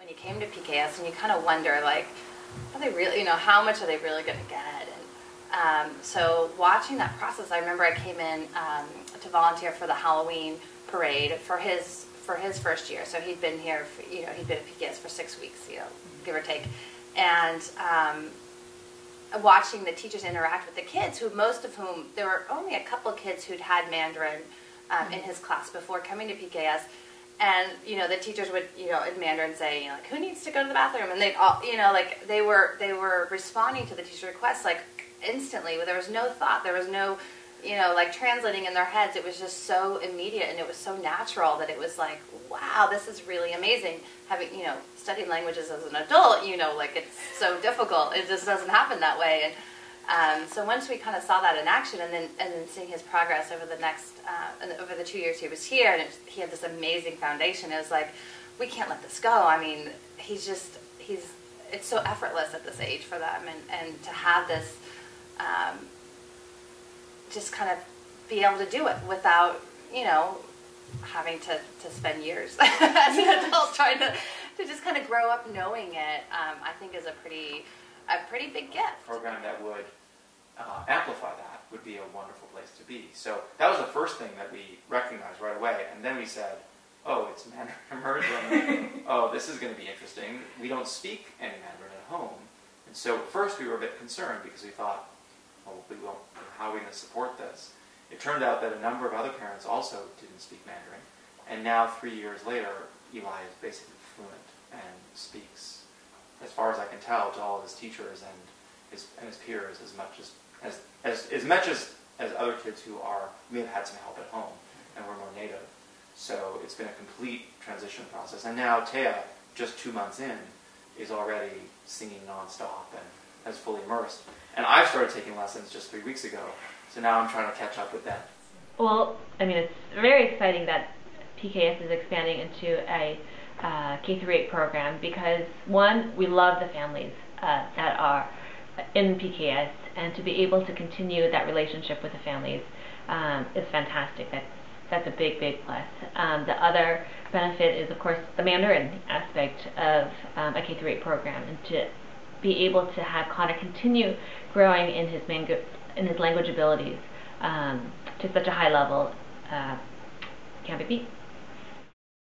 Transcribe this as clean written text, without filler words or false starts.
when you came to PKS, and you kind of wonder, like, are they really, how much are they really going to get? And so watching that process, I remember I came in to volunteer for the Halloween parade for his first year. So he'd been here, he'd been at PKS for 6 weeks, give or take. And watching the teachers interact with the kids, most of whom, there were only a couple of kids who'd had Mandarin in his class before coming to PKS. And, the teachers would, in Mandarin say, like, who needs to go to the bathroom? And they'd all, they were responding to the teacher requests, like, instantly. There was no thought. There was no, like, translating in their heads. It was just so immediate, and it was so natural that it was like, wow, this is really amazing. Having, studying languages as an adult, like, it's so difficult. It just doesn't happen that way. And so once we kind of saw that in action, and then seeing his progress over the next, over the 2 years he was here, and he had this amazing foundation, it was like, we can't let this go. I mean, it's so effortless at this age for them, and to have this, just kind of be able to do it without, having to spend years as an adult trying to just kind of grow up knowing it, I think is a pretty big gift. A program that would amplify that would be a wonderful place to be. So that was the first thing that we recognized right away, and then we said, oh, it's Mandarin immersion. Oh, this is going to be interesting. We don't speak any Mandarin at home. And so at first we were a bit concerned because we thought, oh, how are we going to support this? It turned out that a number of other parents also didn't speak Mandarin, and now 3 years later, Eli is basically fluent and speaks, as far as I can tell, to all of his teachers and his peers as much as other kids who may have had some help at home and were more native. So it's been a complete transition process. And now Taya, just 2 months in, is already singing nonstop and has fully immersed. And I've started taking lessons just 3 weeks ago, so now I'm trying to catch up with them. Well, I mean, it's very exciting that PKS is expanding into a K-8 program because, one, we love the families that are in PKS, and to be able to continue that relationship with the families is fantastic. That's a big, big plus. The other benefit is, of course, the Mandarin aspect of a K-8 program, and to be able to have Connor continue growing in his language abilities to such a high level can't be beat.